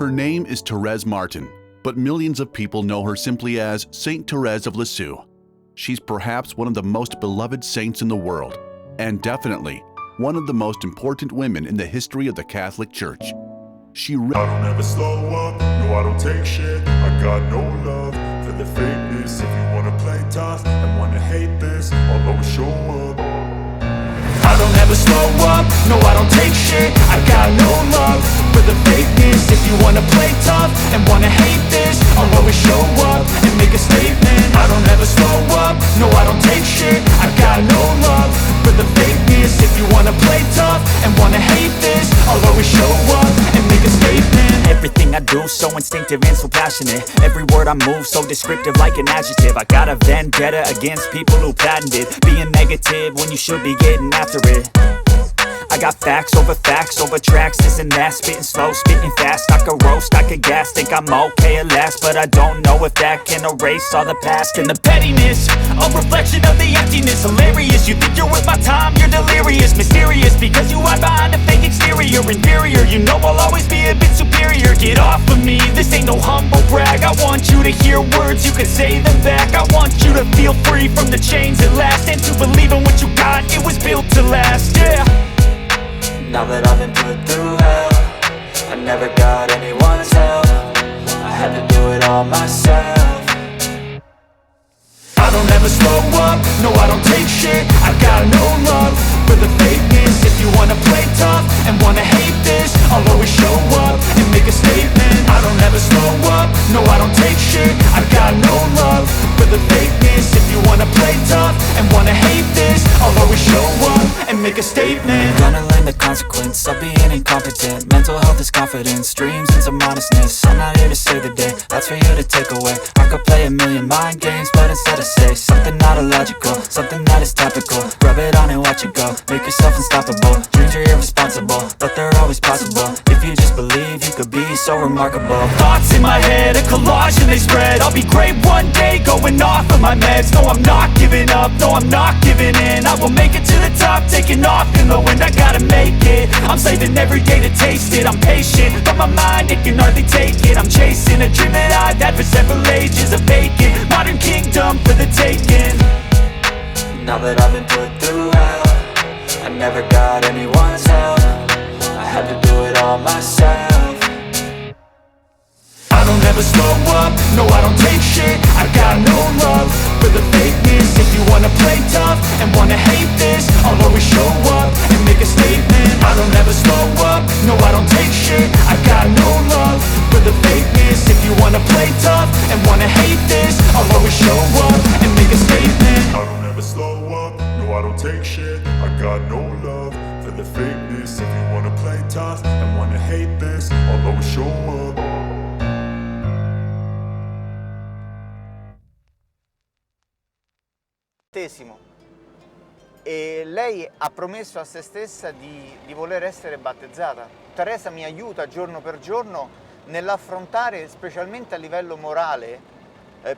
Her name is Thérèse Martin, but millions of people know her simply as Saint Thérèse of Lisieux. She's perhaps one of the most beloved saints in the world, and definitely one of the most important women in the history of the Catholic Church. I don't ever slow up, no I don't take shit. I got no love for the fakeness. If you wanna play tough and wanna hate this, I'll always show up. I don't ever slow up, no I don't take shit. I got no love for the fakeness. If you wanna play tough and wanna hate this, I'll always show up and make a statement. I don't ever slow up, no I don't take shit. I got no love for the fakeness. If you wanna play tough and wanna hate this, I'll always show up and make a statement. Everything I do so instinctive and so passionate. Every word I move so descriptive like an adjective. I got a vendetta against people who patented being negative when you should be getting after it. I got facts over tracks, this and that. Spitting slow, spitting fast. I could roast, I could gas. Think I'm okay at last, but I don't know if that can erase all the past. And the pettiness, a reflection of the emptiness. Hilarious, you think you're worth my time, you're delirious. Mysterious, because you hide behind a fake exterior. Inferior, you know I'll always be a bit superior. Get off of me, this ain't no humble brag. I want you to hear words, you can say them back. I want you to feel free from the chains at last, and to believe in what you got, it was built to last, yeah. Now that I've been put through hell, I never got anyone's help. I had to do it all myself. I don't ever slow up, no I don't take shit. I got no love for the fakeness. If you wanna play tough and wanna hate this, I'll always show up and make a statement. I don't ever slow up, no I don't take shit. I got no love for the fakeness. If you wanna play tough and wanna hate this, I'll always show up and make a statement. Gonna learn the consequence of being incompetent. Mental health is confidence, dreams and some modestness. I'm not here to save the day, that's for you to take away. I could play a million mind games, but instead I say something not illogical, something that is topical. Rub it on and watch it go, make yourself unstoppable. Dreams are irresponsible, but they're always possible. If you just believe, you could be so remarkable. Thoughts in my head, a collage and they spread. I'll be great one day, going off of my meds. No, I'm not giving up, no, I'm not giving in. I will make it to the top, taking off in the wind. I gotta make it, I'm saving every day to taste it. I'm patient, but my mind, it can hardly take it. I'm chasing a dream that I've had for several ages. A vacant, modern kingdom for the taking. Now that I've been put through hell, I never got anyone's help. I had to do it all myself. I don't ever slow up, no I don't take shit. I got no love for the fakeness. If you wanna play tough and wanna hate this, I'll always show up and make a statement. I don't ever slow up, no I don't take shit. I got no love for the fakeness. If you wanna play tough and wanna hate this, I'll always show up and make a statement. I don't ever slow up, no I don't take shit. I got no love for the fakeness. If you wanna play tough and wanna hate this, I'll always show up. E lei ha promesso a se stessa di voler essere battezzata. Teresa mi aiuta giorno per giorno nell'affrontare, specialmente a livello morale,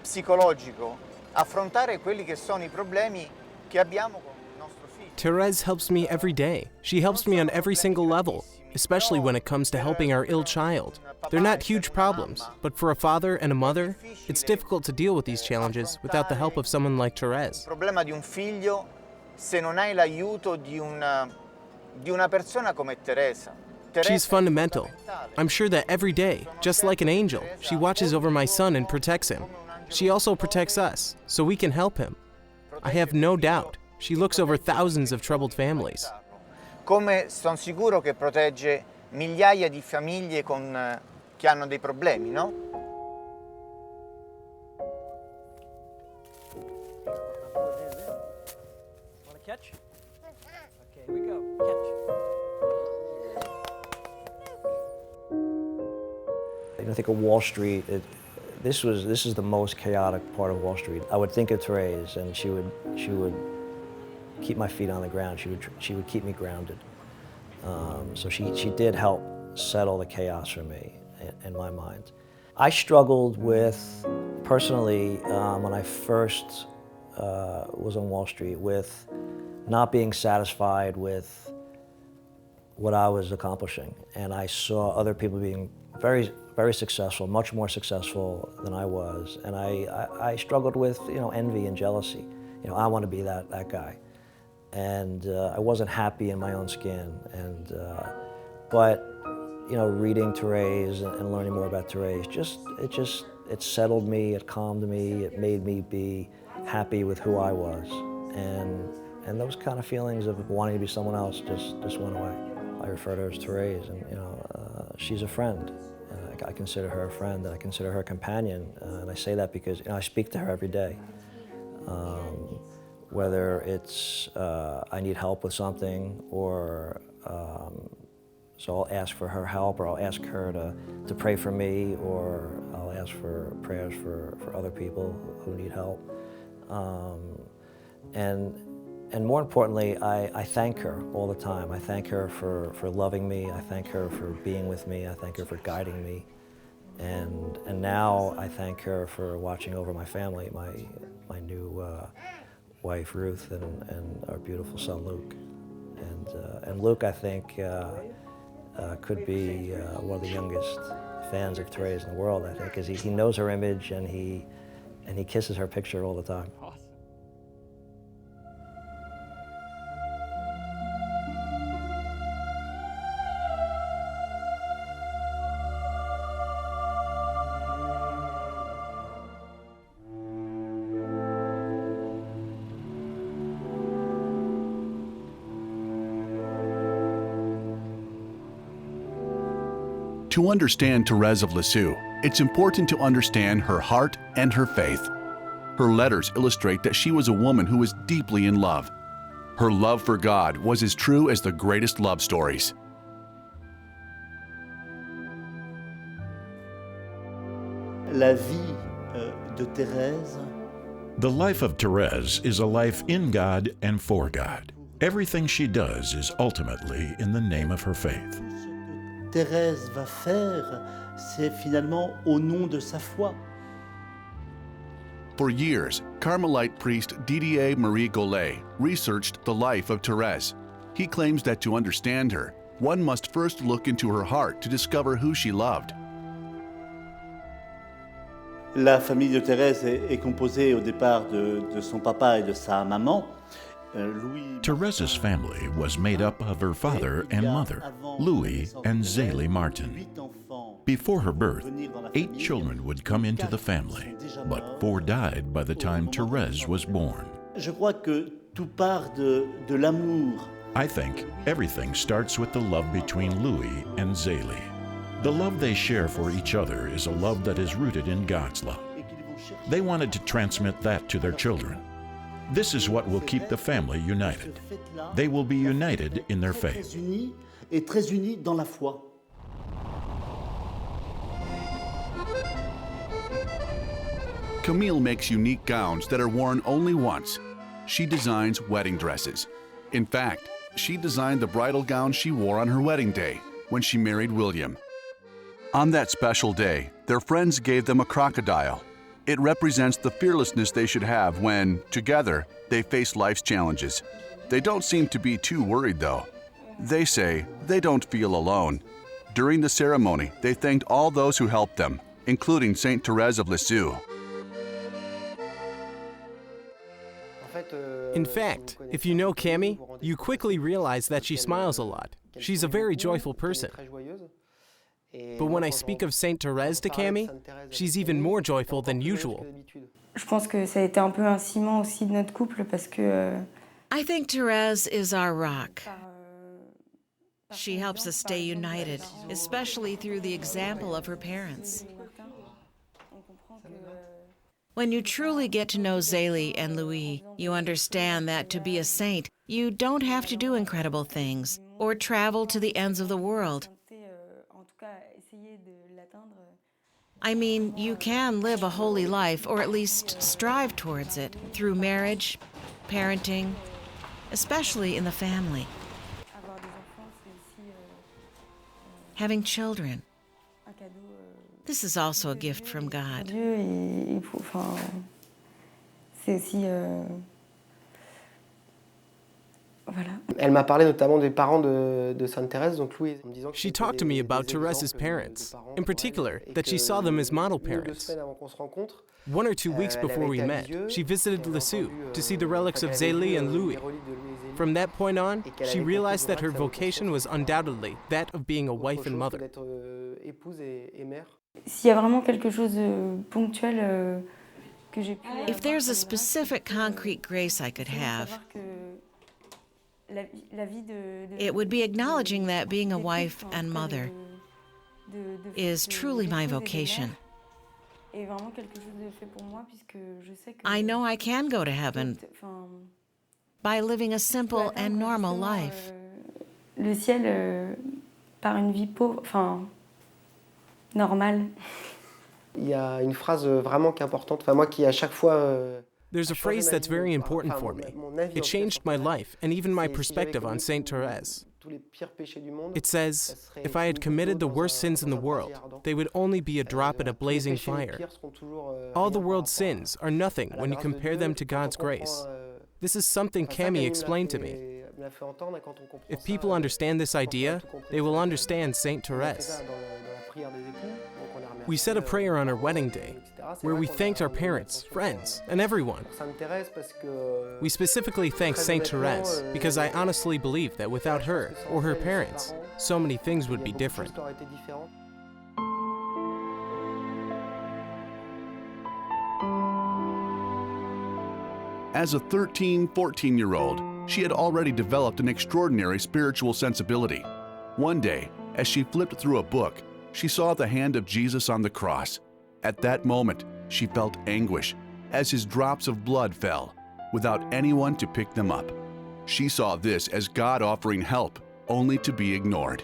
psicologico, affrontare quelli che sono i problemi che abbiamo con il nostro figlio. Thérèse helps me every day. She helps me on every single level, especially when it comes to helping our ill child. They're not huge problems, but for a father and a mother, it's difficult to deal with these challenges without the help of someone like Thérèse. Il problema di un figlio se non hai l'aiuto di una persona come Teresa. She's fundamental. I'm sure that every day, just like an angel, she watches over my son and protects him. She also protects us, so we can help him. I have no doubt. She looks over thousands of troubled families. Come sono sicuro che protegge migliaia di famiglie che hanno dei problemi, no? Wanna catch? Okay, here we go. Catch. I think of Wall Street. This is the most chaotic part of Wall Street. I would think of Thérèse, and she would keep my feet on the ground. She would keep me grounded. So she did help settle the chaos for me in my mind. I struggled with, personally, when I first was on Wall Street, with not being satisfied with what I was accomplishing. And I saw other people being very, very successful, much more successful than I was. And I struggled with, envy and jealousy. I want to be that guy. And I wasn't happy in my own skin. But reading Therese and learning more about Therese, it settled me, it calmed me, it made me be happy with who I was. And those kind of feelings of wanting to be someone else just went away. I refer to her as Therese, and she's a friend. I consider her a friend, and I consider her a companion. And I say that because I speak to her every day. Whether it's I need help with something, or so I'll ask for her help, or I'll ask her to pray for me, or I'll ask for prayers for other people who need help. And more importantly, I thank her all the time. I thank her for loving me. I thank her for being with me. I thank her for guiding me. And now I thank her for watching over my family, my new wife Ruth, and our beautiful son Luke. And Luke, I think, could be one of the youngest fans of Therese in the world, I think, because he knows her image, and he kisses her picture all the time. To understand Thérèse of Lisieux, it's important to understand her heart and her faith. Her letters illustrate that she was a woman who was deeply in love. Her love for God was as true as the greatest love stories. La vie de Thérèse. The life of Thérèse is a life in God and for God. Everything she does is ultimately in the name of her faith. Thérèse va faire, c'est finalement au nom de sa foi. For years, Carmelite priest Didier Marie Gollet researched the life of Thérèse. He claims that to understand her, one must first look into her heart to discover who she loved. La famille de Thérèse est composée au départ de son papa et de sa maman. Therese's family was made up of her father and mother, Louis and Zélie Martin. Before her birth, 8 children would come into the family, but 4 died by the time Thérèse was born. Je crois que tout part de l'amour. I think everything starts with the love between Louis and Zélie. The love they share for each other is a love that is rooted in God's love. They wanted to transmit that to their children. This is what will keep the family united. They will be united in their faith. Et très unis dans la foi. Camille makes unique gowns that are worn only once. She designs wedding dresses. In fact, she designed the bridal gown she wore on her wedding day when she married William. On that special day, their friends gave them a crocodile. It represents the fearlessness they should have when, together, they face life's challenges. They don't seem to be too worried, though. They say they don't feel alone. During the ceremony, they thanked all those who helped them, including Saint Thérèse of Lisieux. In fact, if you know Camille, you quickly realize that she smiles a lot. She's a very joyful person. But when I speak of Saint Thérèse to Camille, she's even more joyful than usual. Je pense que ça a été un peu un ciment aussi de notre couple parce que I think Thérèse is our rock. She helps us stay united, especially through the example of her parents. When you truly get to know Zélie and Louis, you understand that to be a saint, you don't have to do incredible things or travel to the ends of the world. I mean, you can live a holy life, or at least strive towards it, through marriage, parenting, especially in the family. Having children. This is also a gift from God. Voilà. Elle m'a parlé notamment des parents de Sainte Thérèse, donc Louise, en me disant que She talked to me about Therese's parents, in particular, that she saw them as model parents. 1 or 2 weeks before we met, she visited Lisieux to see the relics of Zélie and Louis. From that point on, she realized that her vocation was undoubtedly that of being a wife and mother. S'il y a vraiment quelque chose de ponctuel que j'ai pu... If there's a specific concrete grace I could have, it would be acknowledging that being a wife and mother is truly my vocation. I know I can go to heaven by living a simple and normal life. Le ciel par une vie pauvre, enfin normale. Il y a une phrase vraiment qui est importante, enfin moi qui à chaque fois There's a phrase that's very important for me. It changed my life and even my perspective on Saint Thérèse. It says, if I had committed the worst sins in the world, they would only be a drop in a blazing fire. All the world's sins are nothing when you compare them to God's grace. This is something Camille explained to me. If people understand this idea, they will understand Saint Thérèse. We said a prayer on our wedding day, where we thanked our parents, friends, and everyone. We specifically thanked Saint Thérèse because I honestly believe that without her, or her parents, so many things would be different. As a 13, 14-year-old, she had already developed an extraordinary spiritual sensibility. One day, as she flipped through a book, she saw the hand of Jesus on the cross. At that moment, she felt anguish as his drops of blood fell, without anyone to pick them up. She saw this as God offering help, only to be ignored.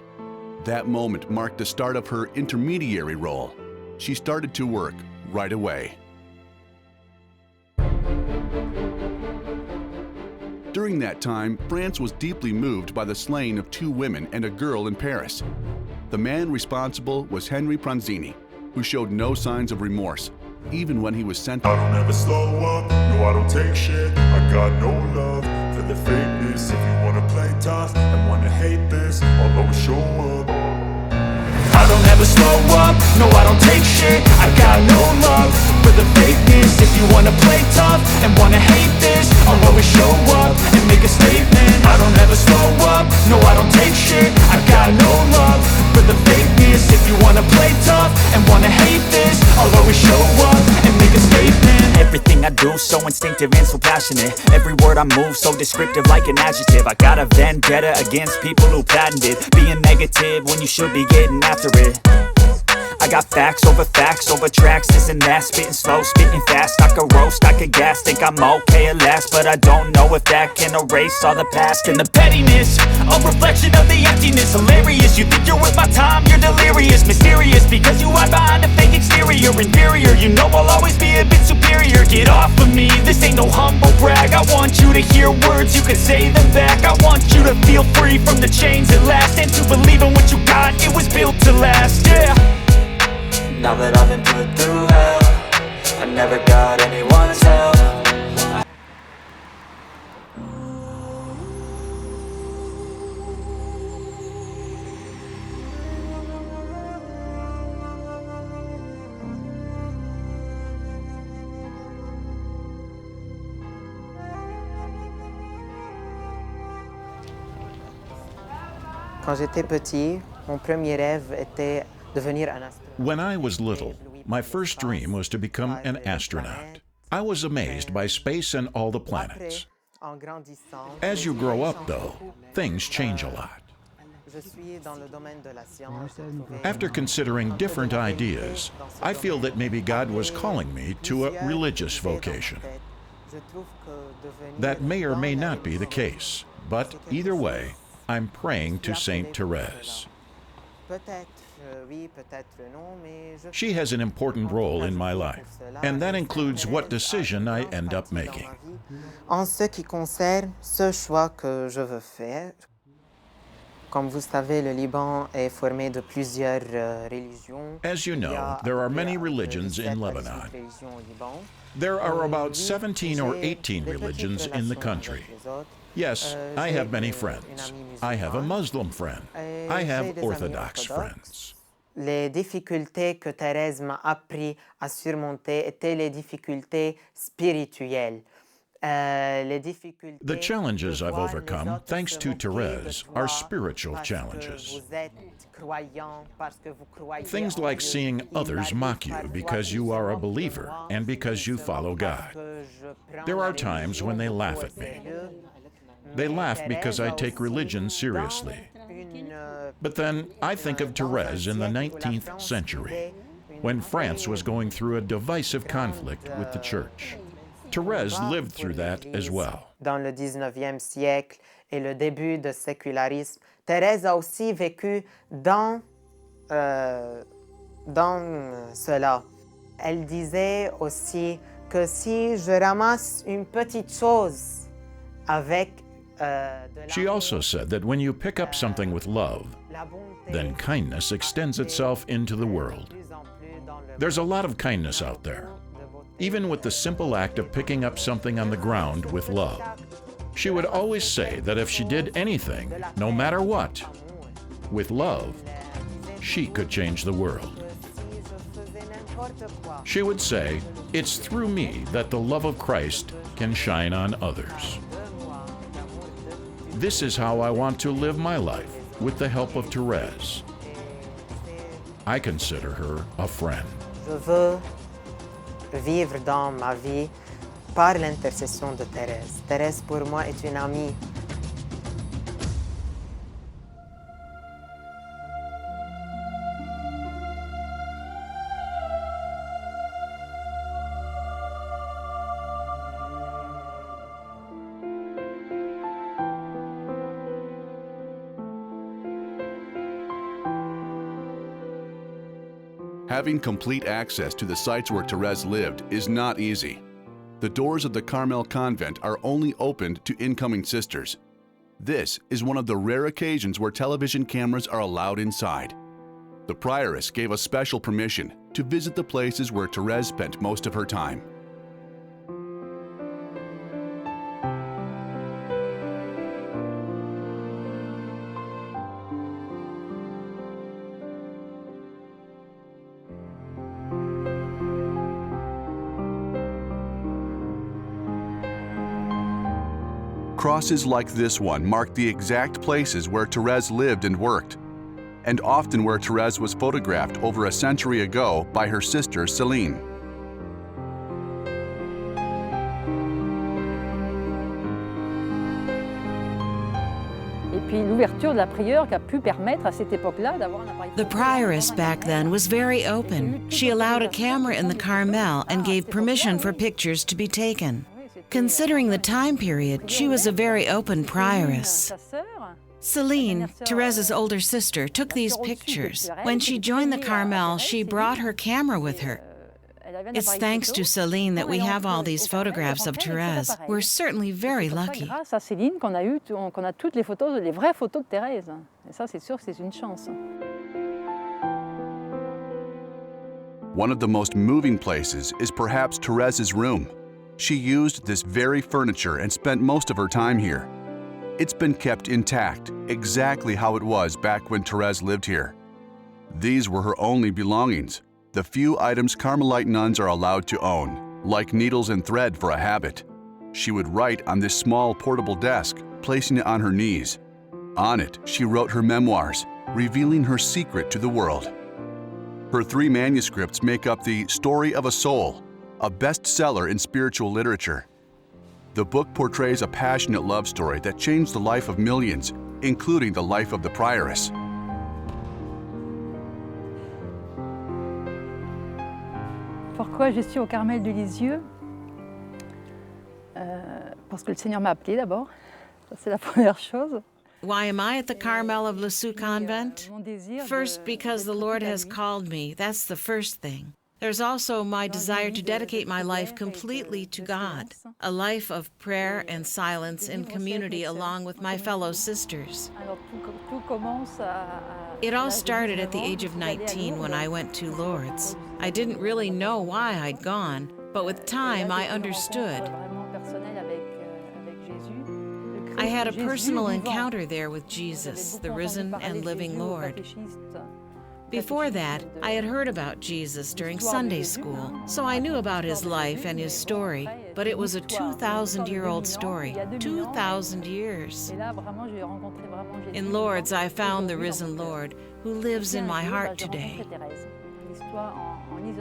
That moment marked the start of her intermediary role. She started to work right away. During that time, France was deeply moved by the slaying of 2 women and a girl in Paris. The man responsible was Henry Pranzini, who showed no signs of remorse, even when he was sent. I don't ever slow up, no I don't take shit. I got no love for the fakeness. If you wanna play tough and wanna hate this, I'll always show up. I don't ever slow up, no I don't take shit. I got no love for the fakeness. If you wanna play tough and wanna hate this, I'll always show up and make a statement. I don't ever slow up, no I don't take shit. I got no love for the fakeness. If you wanna play tough and wanna hate this, I'll always show up and make a statement. Everything I do so instinctive and so passionate. Every word I move so descriptive like an adjective. I got a vendetta against people who patented being negative when you should be getting after it. I got facts over tracks, this and that. Spitting slow, spitting fast. I could roast, I could gas. Think I'm okay at last, but I don't know if that can erase all the past. And the pettiness, a reflection of the emptiness. Hilarious, you think you're worth my time, you're delirious. Mysterious, because you hide behind a fake exterior. Inferior, you know I'll always be a bit superior. Get off of me, this ain't no humble brag. I want you to hear words, you can say them back. I want you to feel free from the chains at last, and to believe in what you got, it was built to last, yeah. Now that I've been put through hell, I never got anyone's help. Quand j'étais petit, mon premier rêve était devenir un astronaute. When I was little, my first dream was to become an astronaut. I was amazed by space and all the planets. As you grow up, though, things change a lot. After considering different ideas, I feel that maybe God was calling me to a religious vocation. That may or may not be the case, but either way, I'm praying to Saint Thérèse. She has an important role in my life, and that includes what decision I end up making. En ce qui concerne ce choix que je veux faire, comme vous savez, le Liban est formé de plusieurs religions. As you know, there are many religions in Lebanon. There are about 17 or 18 religions in the country. Yes, I have many friends. I have a Muslim friend. I have Orthodox friends. Les difficultés que Thérèse m'a appris à surmonter étaient les difficultés spirituelles. The challenges I've overcome, thanks to Thérèse, are spiritual challenges. Things like seeing others mock you because you are a believer and because you follow God. There are times when they laugh at me. They laugh because I take religion seriously. But then I think of Thérèse in the 19th century, when France was going through a divisive conflict with the Church. Thérèse lived through that as well. Dans le 19e siècle et le début du sécularisme, Thérèse a aussi vécu dans cela. Elle disait aussi que si je ramasse une petite chose avec She also said that when you pick up something with love, then kindness extends itself into the world. There's a lot of kindness out there, even with the simple act of picking up something on the ground with love. She would always say that if she did anything, no matter what, with love, she could change the world. She would say, "It's through me that the love of Christ can shine on others." This is how I want to live my life, with the help of Thérèse. I consider her a friend. Je veux vivre dans ma vie par l'intercession de Thérèse. Thérèse pour moi est une amie. Having complete access to the sites where Thérèse lived is not easy. The doors of the Carmel convent are only opened to incoming sisters. This is one of the rare occasions where television cameras are allowed inside. The prioress gave us special permission to visit the places where Thérèse spent most of her time. Crosses like this one mark the exact places where Thérèse lived and worked, and often where Thérèse was photographed over a century ago by her sister Céline. The prioress back then was very open. She allowed a camera in the Carmel and gave permission for pictures to be taken. Considering the time period, she was a very open prioress. Céline, Thérèse's older sister, took these pictures. When she joined the Carmel, she brought her camera with her. It's thanks to Céline that we have all these photographs of Thérèse. We're certainly very lucky. Grâce à Céline qu'on a toutes les photos, les vraies photos de Thérèse. Et ça, c'est sûr que c'est une chance. One of the most moving places is perhaps Thérèse's room. She used this very furniture and spent most of her time here. It's been kept intact, exactly how it was back when Thérèse lived here. These were her only belongings, the few items Carmelite nuns are allowed to own, like needles and thread for a habit. She would write on this small portable desk, placing it on her knees. On it, she wrote her memoirs, revealing her secret to the world. Her 3 manuscripts make up the Story of a Soul, a bestseller in spiritual literature. The book portrays a passionate love story that changed the life of millions, including the life of the prioress. Pourquoi je suis au Carmel de Lisieux? Parce que le Seigneur m'a appelée d'abord. Ça, c'est la première chose. Why am I at the Carmel of Lisieux convent? First, because the Lord has called me. That's the first thing. There's also my desire to dedicate my life completely to God, a life of prayer and silence in community along with my fellow sisters. It all started at the age of 19 when I went to Lourdes. I didn't really know why I'd gone, but with time I understood. I had a personal encounter there with Jesus, the risen and living Lord. Before that, I had heard about Jesus during Sunday school, so I knew about his life and his story, but it was a 2,000-year-old story, 2,000 years. In Lourdes, I found the risen Lord, who lives in my heart today.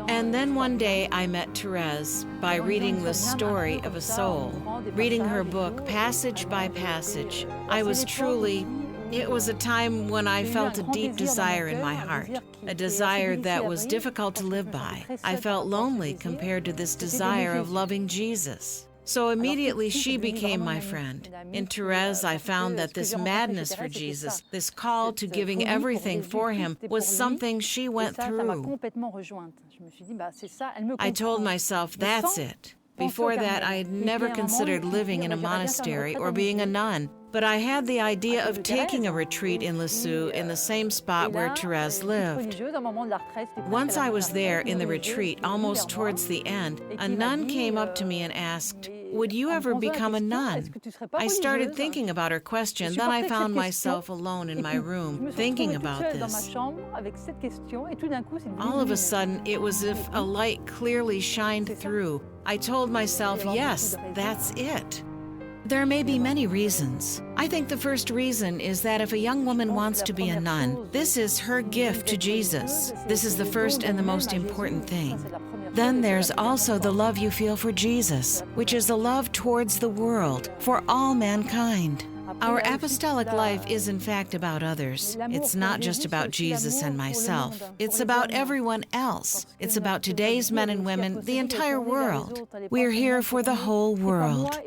And then one day I met Thérèse by reading the story of a soul, reading her book passage by passage. It was a time when I felt a deep desire in my heart, a desire that was difficult to live by. I felt lonely compared to this desire of loving Jesus. So immediately she became my friend. In Thérèse, I found that this madness for Jesus, this call to giving everything for him, was something she went through. I told myself, that's it. Before that, I had never considered living in a monastery or being a nun, but I had the idea of taking a retreat in Lisieux in the same spot where Thérèse lived. Once I was there in the retreat, almost towards the end, a nun came up to me and asked, "Would you ever become a nun?" I started thinking about her question, then I found myself alone in my room, thinking about this. All of a sudden, it was as if a light clearly shined through. I told myself, yes, that's it. There may be many reasons. I think the first reason is that if a young woman wants to be a nun, this is her gift to Jesus. This is the first and the most important thing. Then there's also the love you feel for Jesus, which is a love towards the world, for all mankind. Our apostolic life is in fact about others. It's not just about Jesus and myself. It's about everyone else. It's about today's men and women, the entire world. We're here for the whole world.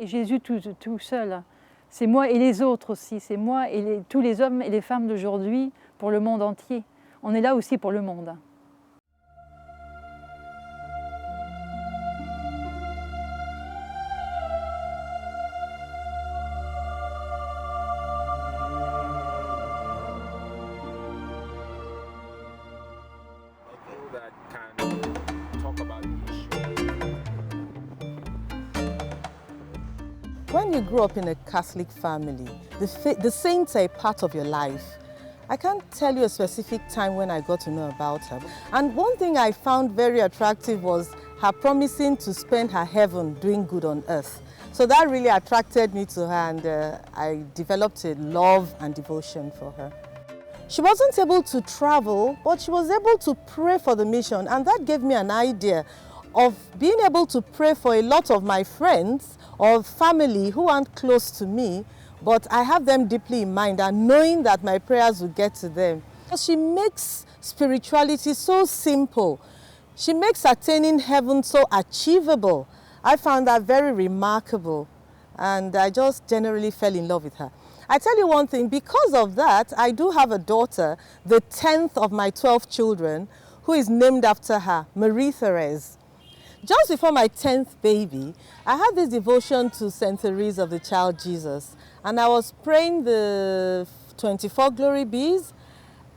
C'est moi et les autres aussi. C'est moi et tous les hommes et les femmes d'aujourd'hui pour le monde entier. On est là aussi pour le monde. When you grow up in a Catholic family, the saints are a part of your life. I can't tell you a specific time when I got to know about her. And one thing I found very attractive was her promising to spend her heaven doing good on earth. So that really attracted me to her, and I developed a love and devotion for her. She wasn't able to travel, but she was able to pray for the mission, and that gave me an idea of being able to pray for a lot of my friends or family who aren't close to me, but I have them deeply in mind, and knowing that my prayers will get to them. She makes spirituality so simple. She makes attaining heaven so achievable. I found that very remarkable, and I just generally fell in love with her. I tell you one thing, because of that, I do have a daughter, the 10th of my 12 children, who is named after her, Marie-Thérèse. Just before my 10th baby, I had this devotion to Saint Thérèse of the Child Jesus, and I was praying the 24 Glory Bees,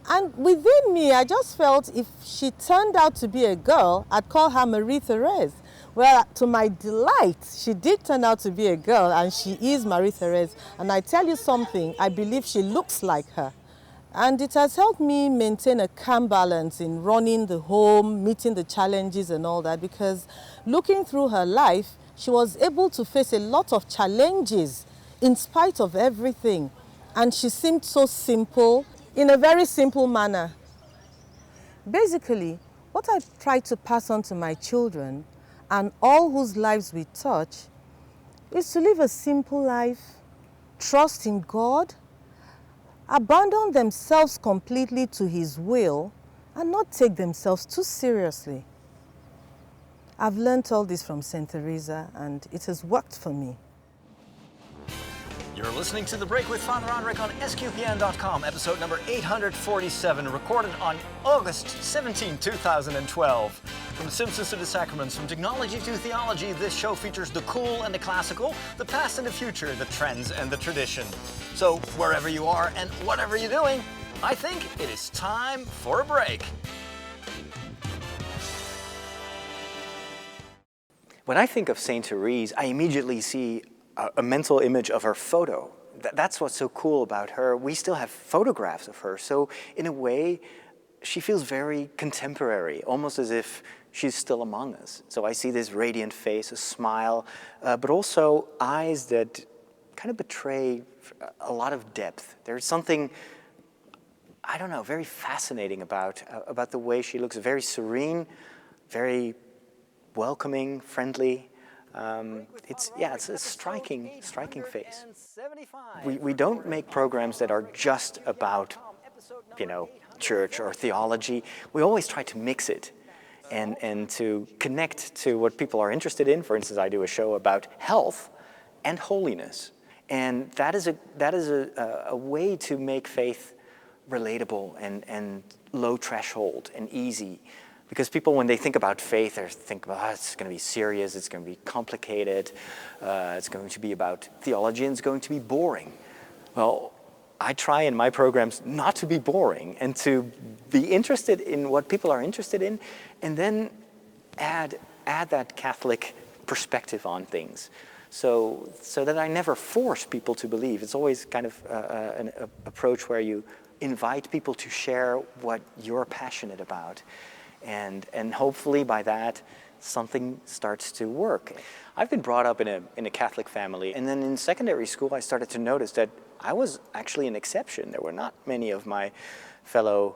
and within me, I just felt if she turned out to be a girl, I'd call her Marie-Thérèse. Well, to my delight, she did turn out to be a girl, and she is Marie-Thérèse, and I tell you something, I believe she looks like her. And it has helped me maintain a calm balance in running the home, meeting the challenges and all that, because looking through her life, she was able to face a lot of challenges in spite of everything. And she seemed so simple, in a very simple manner. Basically, what I try to pass on to my children and all whose lives we touch is to live a simple life, trust in God, abandon themselves completely to His will, and not take themselves too seriously. I've learned all this from Saint Thérèse, and it has worked for me. You're listening to The Break with Father Roderick on SQPN.com, episode number 847, recorded on August 17, 2012. From the Simpsons to the Sacraments, from technology to theology, this show features the cool and the classical, the past and the future, the trends and the tradition. So wherever you are and whatever you're doing, I think it is time for a break. When I think of Saint Thérèse, I immediately see a mental image of her photo. that's what's so cool about her. We still have photographs of her. So in a way, she feels very contemporary, almost as if she's still among us. So I see this radiant face, a smile, but also eyes that kind of betray a lot of depth. There's something, I don't know, very fascinating about the way she looks. Very serene, very welcoming, friendly. It's a striking face. We don't make programs that are just about, church or theology. We always try to mix it and to connect to what people are interested in. For instance, I do a show about health and holiness. And that is a way to make faith relatable and low threshold and easy. Because people, when they think about faith, they think about, it's going to be serious, it's going to be complicated, it's going to be about theology, and it's going to be boring. Well, I try in my programs not to be boring and to be interested in what people are interested in, and then add that Catholic perspective on things. So that I never force people to believe. It's always kind of an approach where you invite people to share what you're passionate about. And hopefully by that, something starts to work. I've been brought up in a Catholic family, and then in secondary school I started to notice that I was actually an exception. There were not many of my fellow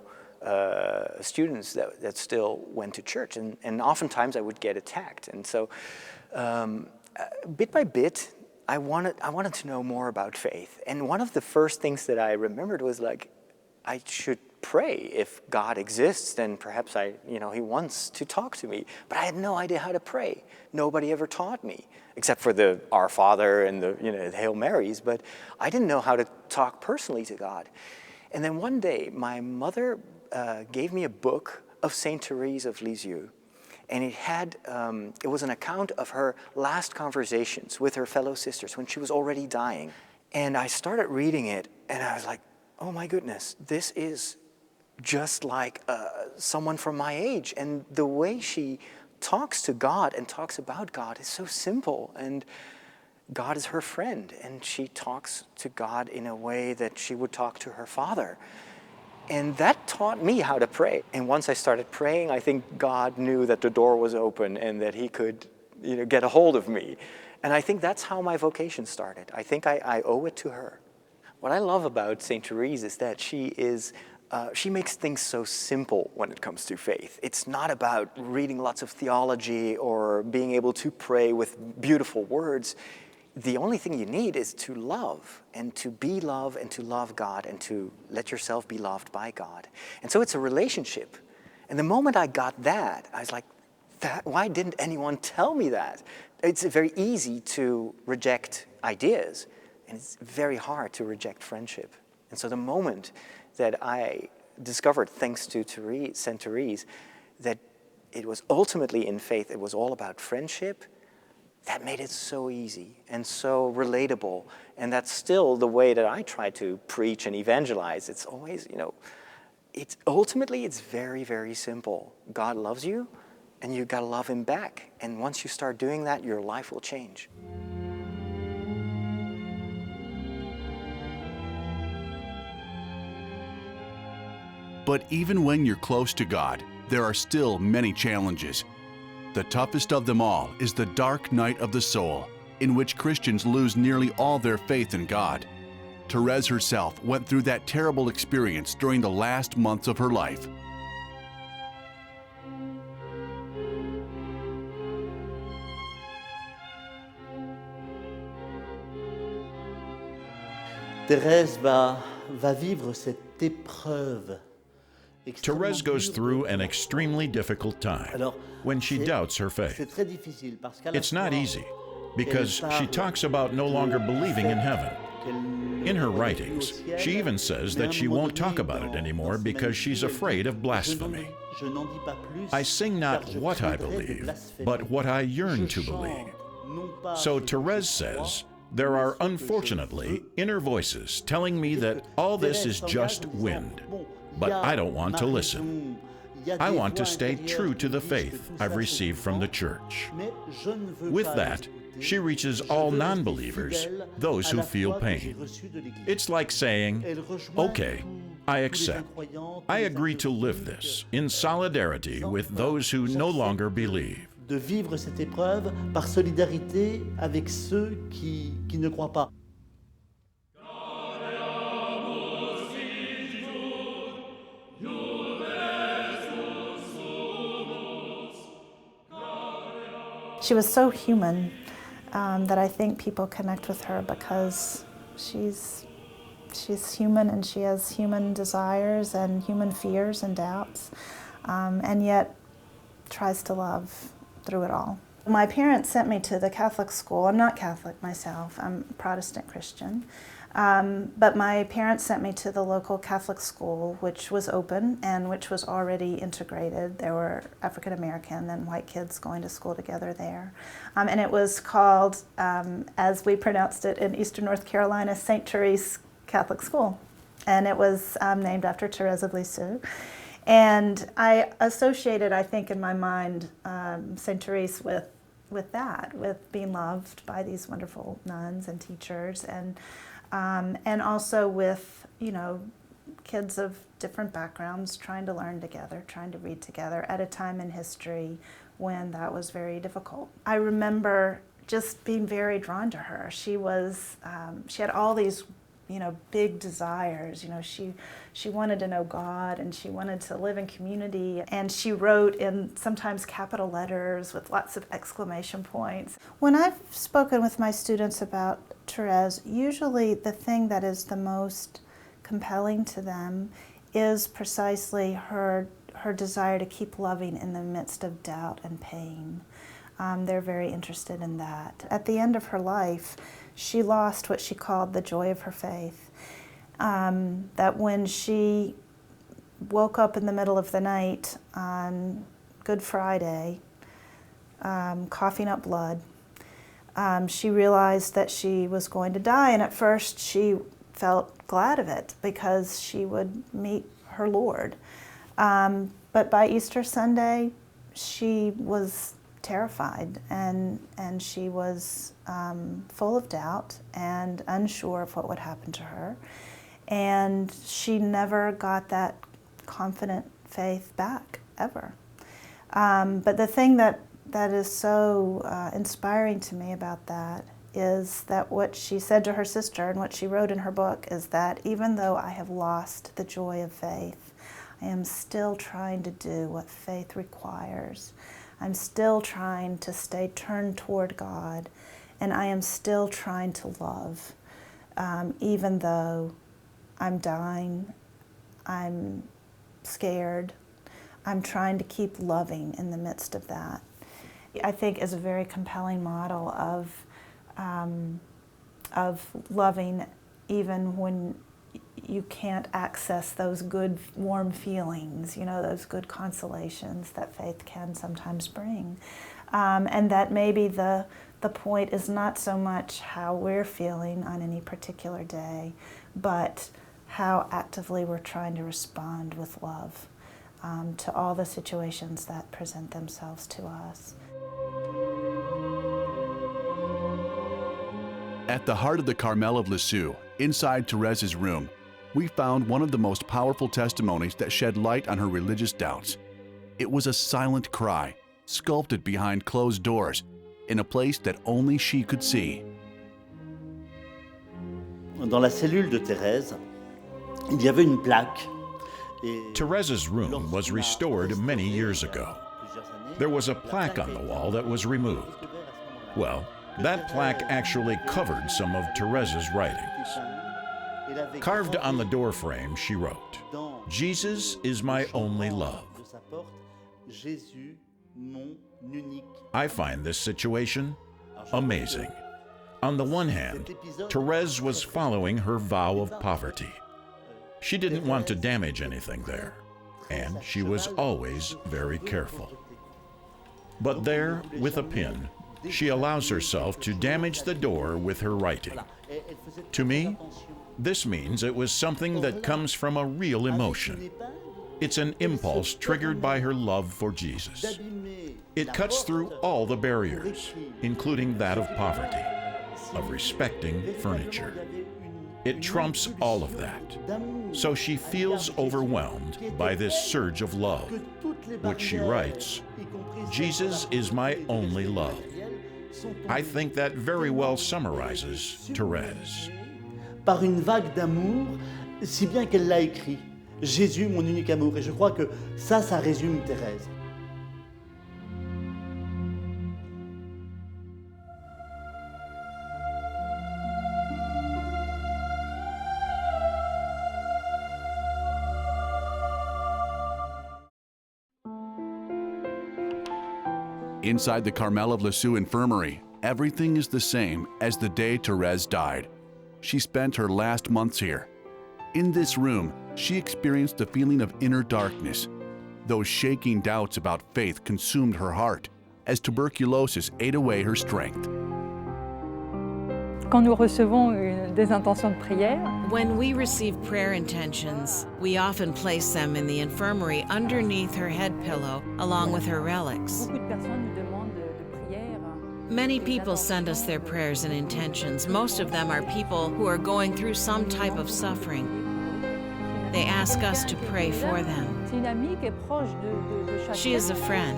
students that still went to church, and oftentimes I would get attacked. And so bit by bit, I wanted to know more about faith. And one of the first things that I remembered was like, I should pray. If God exists, then perhaps He wants to talk to me. But I had no idea how to pray. Nobody ever taught me, except for the Our Father and the Hail Marys. But I didn't know how to talk personally to God. And then one day, my mother gave me a book of Saint Thérèse of Lisieux. And it was an account of her last conversations with her fellow sisters when she was already dying. And I started reading it, and I was like, oh my goodness, this is just like someone from my age. And the way she talks to God and talks about God is so simple. And God is her friend. And she talks to God in a way that she would talk to her father. And that taught me how to pray. And once I started praying, I think God knew that the door was open and that He could get a hold of me. And I think that's how my vocation started. I think I owe it to her. What I love about Saint Thérèse is that she makes things so simple when it comes to faith. It's not about reading lots of theology or being able to pray with beautiful words. The only thing you need is to love and to be love and to love God and to let yourself be loved by God. And so it's a relationship. And the moment I got that, I was like, why didn't anyone tell me that? It's very easy to reject ideas. And it's very hard to reject friendship. And so the moment that I discovered, thanks to Saint Thérèse, that it was ultimately in faith, it was all about friendship, that made it so easy and so relatable. And that's still the way that I try to preach and evangelize. It's always, it's very, very simple. God loves you, and you gotta love Him back. And once you start doing that, your life will change. But even when you're close to God, there are still many challenges. The toughest of them all is the dark night of the soul, in which Christians lose nearly all their faith in God. Thérèse herself went through that terrible experience during the last months of her life. Thérèse va vivre cette épreuve. Thérèse goes through an extremely difficult time when she doubts her faith. It's not easy because she talks about no longer believing in heaven. In her writings, she even says that she won't talk about it anymore because she's afraid of blasphemy. I sing not what I believe, but what I yearn to believe. So Thérèse says, there are unfortunately inner voices telling me that all this is just wind, but I don't want to listen. I want to stay true to the faith I've received from the Church. With that, she reaches all non-believers, those who feel pain. It's like saying, okay, I accept. I agree to live this in solidarity with those who no longer believe. De vivre cette épreuve par solidarité avec ceux qui ne croient pas. She was so human that I think people connect with her because she's human and she has human desires and human fears and doubts, and yet tries to love through it all. My parents sent me to the Catholic school. I'm not Catholic myself, I'm a Protestant Christian. But my parents sent me to the local Catholic school, which was open and which was already integrated. There were African American and white kids going to school together there. And it was called, as we pronounced it in Eastern North Carolina, Saint Thérèse Catholic School. And it was named after Thérèse of Lisieux. And I associated, I think, in my mind, Saint Thérèse with that, with being loved by these wonderful nuns and teachers, and also with, you know, kids of different backgrounds trying to learn together, trying to read together at a time in history when that was very difficult. I remember just being very drawn to her. She was, she had all these, you know, big desires. You know, she wanted to know God and she wanted to live in community, and she wrote in sometimes capital letters with lots of exclamation points. When I've spoken with my students about Thérèse, usually the thing that is the most compelling to them is precisely her desire to keep loving in the midst of doubt and pain. They're very interested in that. At the end of her life, she lost what she called the joy of her faith. That when she woke up in the middle of the night on Good Friday, coughing up blood, she realized that she was going to die, and at first she felt glad of it because she would meet her Lord. But by Easter Sunday, she was terrified, and she was full of doubt and unsure of what would happen to her. And she never got that confident faith back, ever. But the thing that is so inspiring to me about that is that what she said to her sister and what she wrote in her book is that even though I have lost the joy of faith, I am still trying to do what faith requires. I'm still trying to stay turned toward God, and I am still trying to love, even though I'm dying, I'm scared. I'm trying to keep loving in the midst of that. I think is a very compelling model of loving even when you can't access those good, warm feelings, you know, those good consolations that faith can sometimes bring. And that maybe the point is not so much how we're feeling on any particular day, but how actively we're trying to respond with love to all the situations that present themselves to us. At the heart of the Carmel of Lisieux, inside Thérèse's room, we found one of the most powerful testimonies that shed light on her religious doubts. It was a silent cry, sculpted behind closed doors, in a place that only she could see. Dans la cellule de Thérèse, il y avait une plaque. Therese's room was restored many years ago. There was a plaque on the wall that was removed. Well, that plaque actually covered some of Therese's writings. Carved on the doorframe, she wrote, "Jesus is my only love." I find this situation amazing. On the one hand, Thérèse was following her vow of poverty. She didn't want to damage anything there, and she was always very careful. But there, with a pin, she allows herself to damage the door with her writing. To me, this means it was something that comes from a real emotion. With a pin, she allows herself to damage the door with her writing. To me, this means it was something that comes from a real emotion. With a pin, she allows herself to damage the door with her writing. To me, this means it was something that comes from a real emotion. It's an impulse triggered by her love for Jesus. It cuts through all the barriers, including that of poverty, of respecting furniture. It trumps all of that. So she feels overwhelmed by this surge of love, which she writes, "Jesus is my only love." I think that very well summarizes Thérèse. Par une vague d'amour, si bien qu'elle l'a écrit, Jésus, mon unique amour. Et je crois que ça résume Thérèse. Inside the Carmel of Lisieux infirmary, everything is the same as the day Thérèse died. She spent her last months here. In this room, she experienced a feeling of inner darkness. Those shaking doubts about faith consumed her heart as tuberculosis ate away her strength. Quand nous recevons des intentions de prière, when we receive prayer intentions, we often place them in the infirmary underneath her head pillow, along with her relics. beaucoup de personnes nous demandent de prière. Many people send us their prayers and intentions. Most of them are people who are going through some type of suffering. They ask us to pray for them. C'est une amie qui est proche de chacun. She is a friend,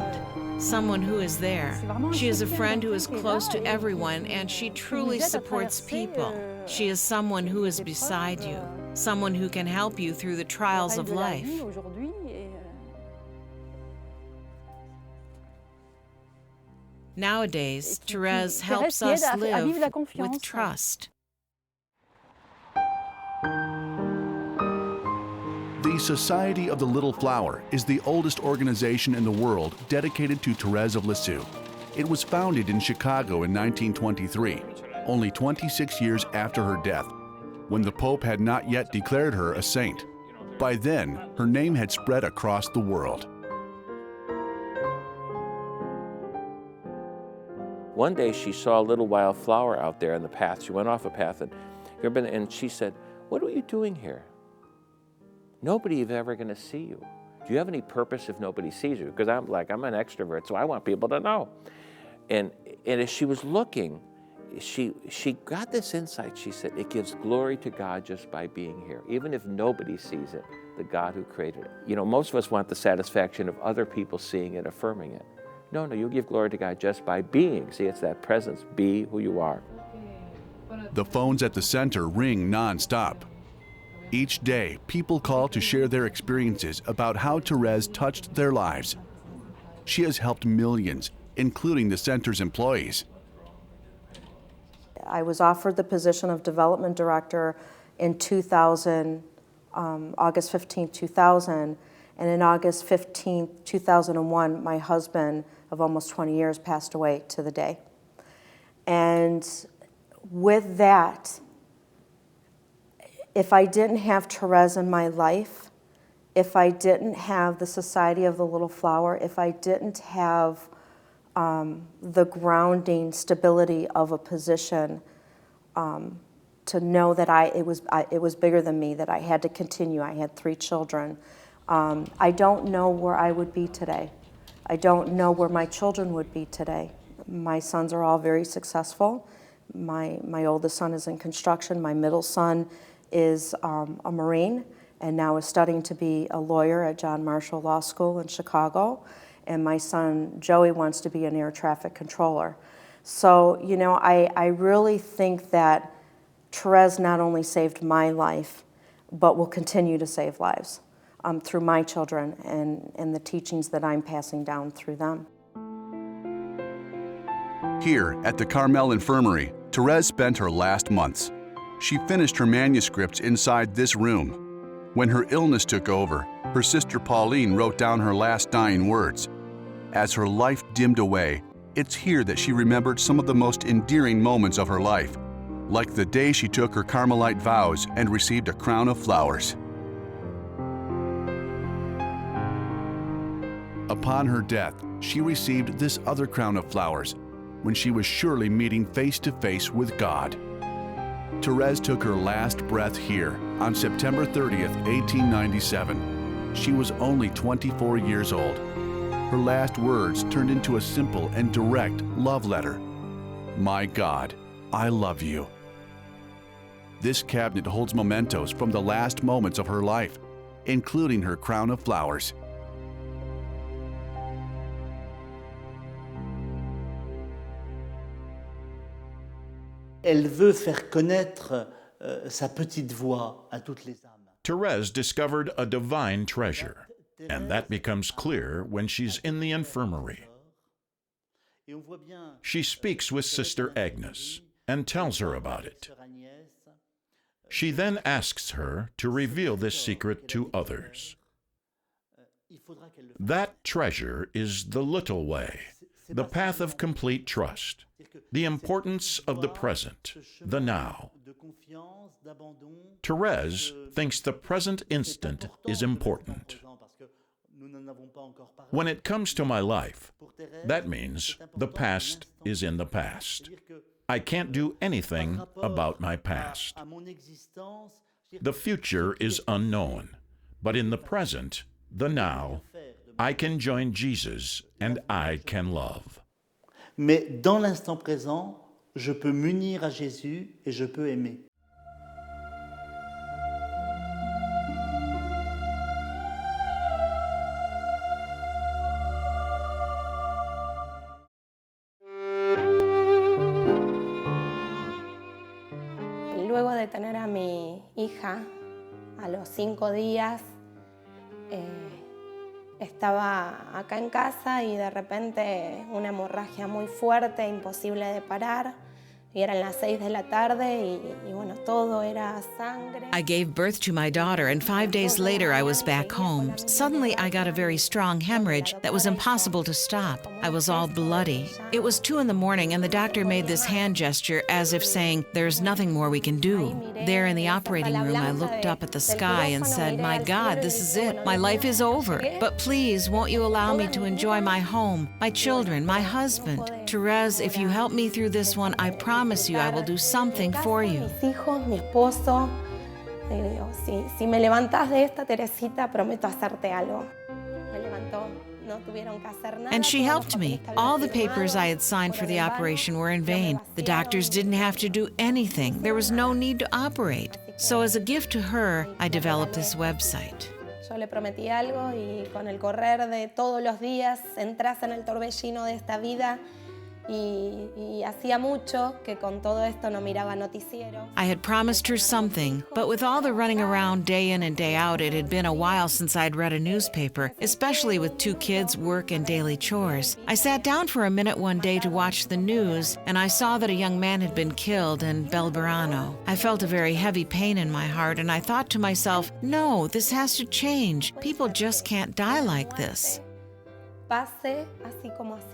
someone who is there. She is a friend who is close to everyone, and she truly supports people. She is someone who is beside you, someone who can help you through the trials of life. Nowadays, Thérèse helps us live with trust. The Society of the Little Flower is the oldest organization in the world dedicated to Thérèse of Lisieux. It was founded in Chicago in 1923, only 26 years after her death, when the Pope had not yet declared her a saint. By then, her name had spread across the world. One day she saw a little wild flower out there in the path. She went off a path and she said, "What are you doing here? Nobody is ever going to see you. Do you have any purpose if nobody sees you?" Because I'm an extrovert, so I want people to know. And as she was looking, she got this insight. She said, it gives glory to God just by being here, even if nobody sees it, the God who created it. You know, most of us want the satisfaction of other people seeing it, affirming it. No, you give glory to God just by being. See, it's that presence. Be who you are. The phones at the center ring non-stop. Each day, people call to share their experiences about how Thérèse touched their lives. She has helped millions, including the center's employees. I was offered the position of development director in 2000, August 15, 2000, and in August 15, 2001, my husband of almost 20 years passed away to the day. And with that, if I didn't have Thérèse in my life, if I didn't have the Society of the Little Flower, if I didn't have the grounding stability of a position, to know that it was bigger than me, that I had to continue. I had 3 children. I don't know where I would be today. I don't know where my children would be today. My sons are all very successful. My oldest son is in construction. My middle son is a Marine and now is studying to be a lawyer at John Marshall Law School in Chicago. And my son, Joey, wants to be an air traffic controller. So, you know, I really think that Thérèse not only saved my life, but will continue to save lives through my children and the teachings that I'm passing down through them. Here at the Carmel Infirmary, Thérèse spent her last months. She finished her manuscripts inside this room. When her illness took over, her sister Pauline wrote down her last dying words. As her life dimmed away, it's here that she remembered some of the most endearing moments of her life, like the day she took her Carmelite vows and received a crown of flowers. Upon her death, she received this other crown of flowers when she was surely meeting face to face with God. Thérèse took her last breath here on September 30th, 1897. She was only 24 years old. Her last words turned into a simple and direct love letter. My God, I love you. This cabinet holds mementos from the last moments of her life, including her crown of flowers. Elle veut faire connaître sa petite voix à toutes les âmes. Therese discovered a divine treasure, and that becomes clear when she's in the infirmary. She speaks with Sister Agnes and tells her about it. She then asks her to reveal this secret to others. That treasure is the little way, the path of complete trust, the importance of the present, the now. Therese thinks the present instant is important. When it comes to my life, that means the past is in the past. I can't do anything about my past. The future is unknown, but in the present, the now, I can join Jesus and I can love. Mais dans l'instant présent, je peux m'unir à Jésus et je peux aimer. Luego de tener a mi hija, a los 5 días, estaba acá en casa y de repente una hemorragia muy fuerte, imposible de parar. Y eran las 6 de la tarde y bueno, todo era sangre. I gave birth to my daughter, and 5 days later I was back home. Suddenly I got a very strong hemorrhage that was impossible to stop. I was all bloody. It was 2 in the morning, and the doctor made this hand gesture as if saying, "There's nothing more we can do." There in the operating room, I looked up at the sky and said, "My God, this is it. My life is over. But please, won't you allow me to enjoy my home, my children, my husband? Therese, if you help me through this one, I promise you I will do something for you." Mis hijos, mi esposo, si me levantas de esta, Teresita, prometo hacerte algo. Me levantó. No tuvieron que hacer nada. And she helped me. All the papers I had signed for the operation were in vain. The doctors didn't have to do anything. There was no need to operate. So as a gift to her, I developed this website. Yo le prometí algo y con el correr de todos los días entras en el torbellino de esta vida y hacía mucho que con todo esto no miraba noticieros. I had promised her something, but with all the running around day in and day out, it had been a while since I'd read a newspaper, especially with 2 kids, work, and daily chores. I sat down for a minute one day to watch the news, and I saw that a young man had been killed in Belgrano. I felt a very heavy pain in my heart, and I thought to myself, no, this has to change. People just can't die like this.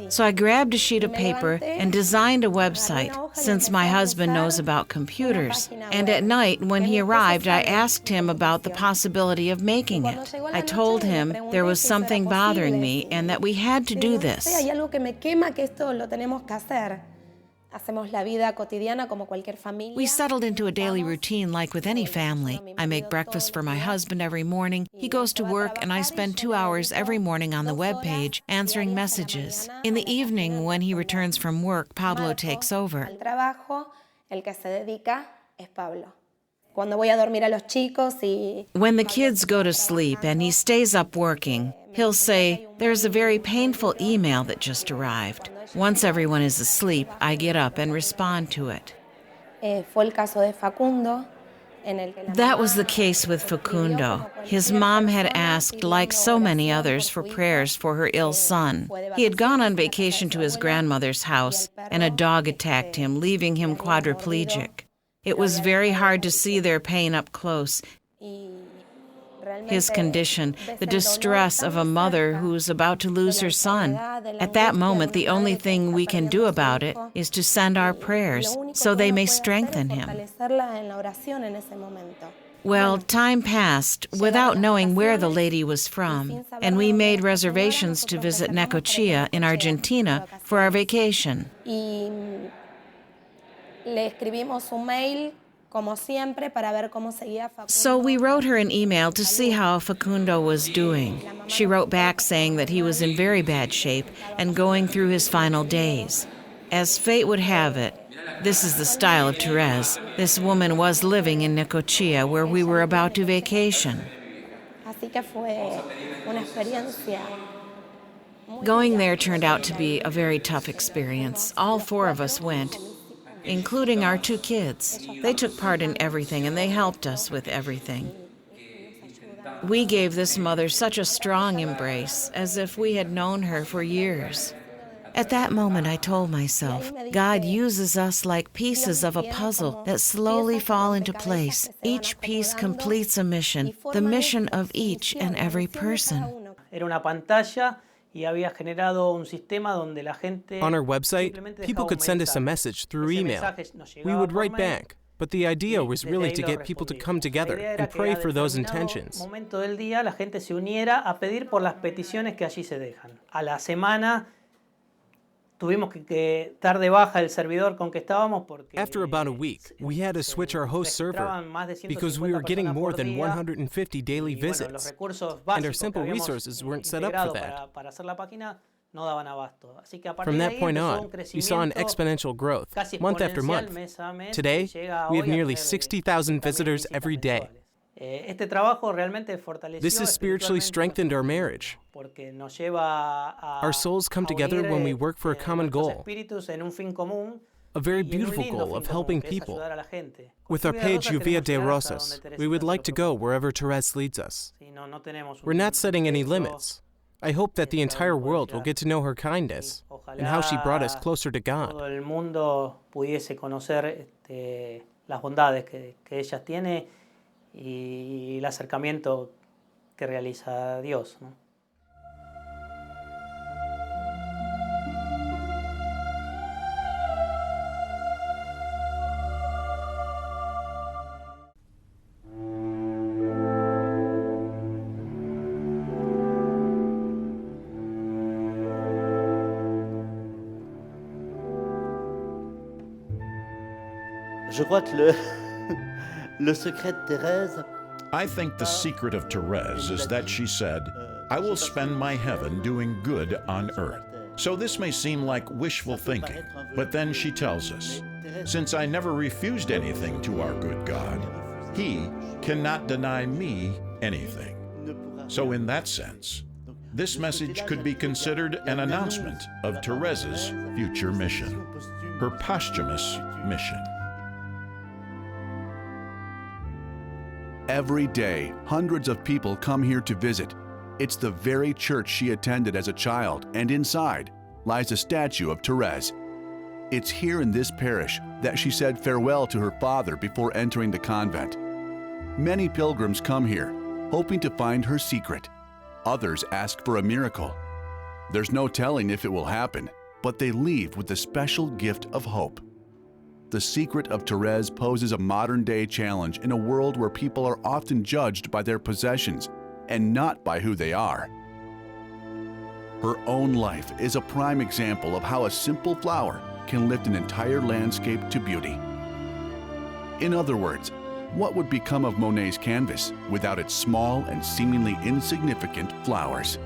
So I grabbed a sheet of paper and designed a website, since my husband knows about computers. And at night, when he arrived, I asked him about the possibility of making it. I told him there was something bothering me and that we had to do this. We settled into a daily routine like with any family. I make breakfast for my husband every morning. He goes to work and I spend 2 hours every morning on the webpage answering messages. In the evening, when he returns from work, Pablo takes over. When the kids go to sleep and he stays up working, he'll say, "There's a very painful email that just arrived." Once everyone is asleep, I get up and respond to it. That was the case with Facundo. His mom had asked, like so many others, for prayers for her ill son. He had gone on vacation to his grandmother's house, and a dog attacked him, leaving him quadriplegic. It was very hard to see their pain up close. His condition, the distress of a mother who's about to lose her son. At that moment, the only thing we can do about it is to send our prayers so they may strengthen him. Well, time passed without knowing where the lady was from, and we made reservations to visit Necochea in Argentina for our vacation. como siempre, para ver cómo seguía Facundo. So we wrote her an email to see how Facundo was doing. She wrote back saying that he was in very bad shape and going through his final days. As fate would have it, this is the style of Therese. This woman was living in Necochea, where we were about to vacation. Así que fue una experiencia. Going there turned out to be a very tough experience. All 4 of us went, including our 2 kids. They took part in everything, and they helped us with everything. We gave this mother such a strong embrace, as if we had known her for years. At that moment, I told myself, God uses us like pieces of a puzzle that slowly fall into place. Each piece completes a mission, the mission of each and every person. Era una pantalla y había generado un sistema donde la gente. On our website, people could send us a message through email. We would write back, but the idea was really to get people to come together and pray for those intentions. Momento del día la gente se uniera a pedir por las peticiones que allí se dejan. A la semana tuvimos que dar de baja el servidor con que estábamos porque After about a week, we had to switch our host server because we were getting more than 150 daily visits, and our simple resources weren't set up for that. Para hacer la página no daban abasto. Así que a partir From de that ahí point empezó on, un we saw an crecimiento exponential growth, casi month after month. exponencial mes a mes. Today, Llega we have hoy a nearly tener 60,000 visitors every day. Este trabajo realmente fortaleció This has spiritually strengthened our marriage. porque nos lleva a Our souls come together when we work for a common goal, espíritus en un fin común. a very beautiful goal of helping people. With our page Lluvia de Rosas, we would like to go wherever Therese leads us. We're not setting any limits. I hope that the entire world will get to know her kindness and how she brought us closer to God. Todo el mundo pudiese conocer las bondades que ella tiene y el acercamiento que realiza Dios, ¿no? Je crois que le secret de Thérèse. I think the secret of Therese is that she said, I will spend my heaven doing good on earth. So this may seem like wishful thinking, but then she tells us, since I never refused anything to our good God, He cannot deny me anything. So in that sense, this message could be considered an announcement of Therese's future mission, her posthumous mission. Every day, hundreds of people come here to visit. It's the very church she attended as a child, and inside lies a statue of Therese. It's here in this parish that she said farewell to her father before entering the convent. Many pilgrims come here, hoping to find her secret. Others ask for a miracle. There's no telling if it will happen, but they leave with the special gift of hope. The secret of Therese poses a modern-day challenge in a world where people are often judged by their possessions and not by who they are. Her own life is a prime example of how a simple flower can lift an entire landscape to beauty. In other words, what would become of Monet's canvas without its small and seemingly insignificant flowers?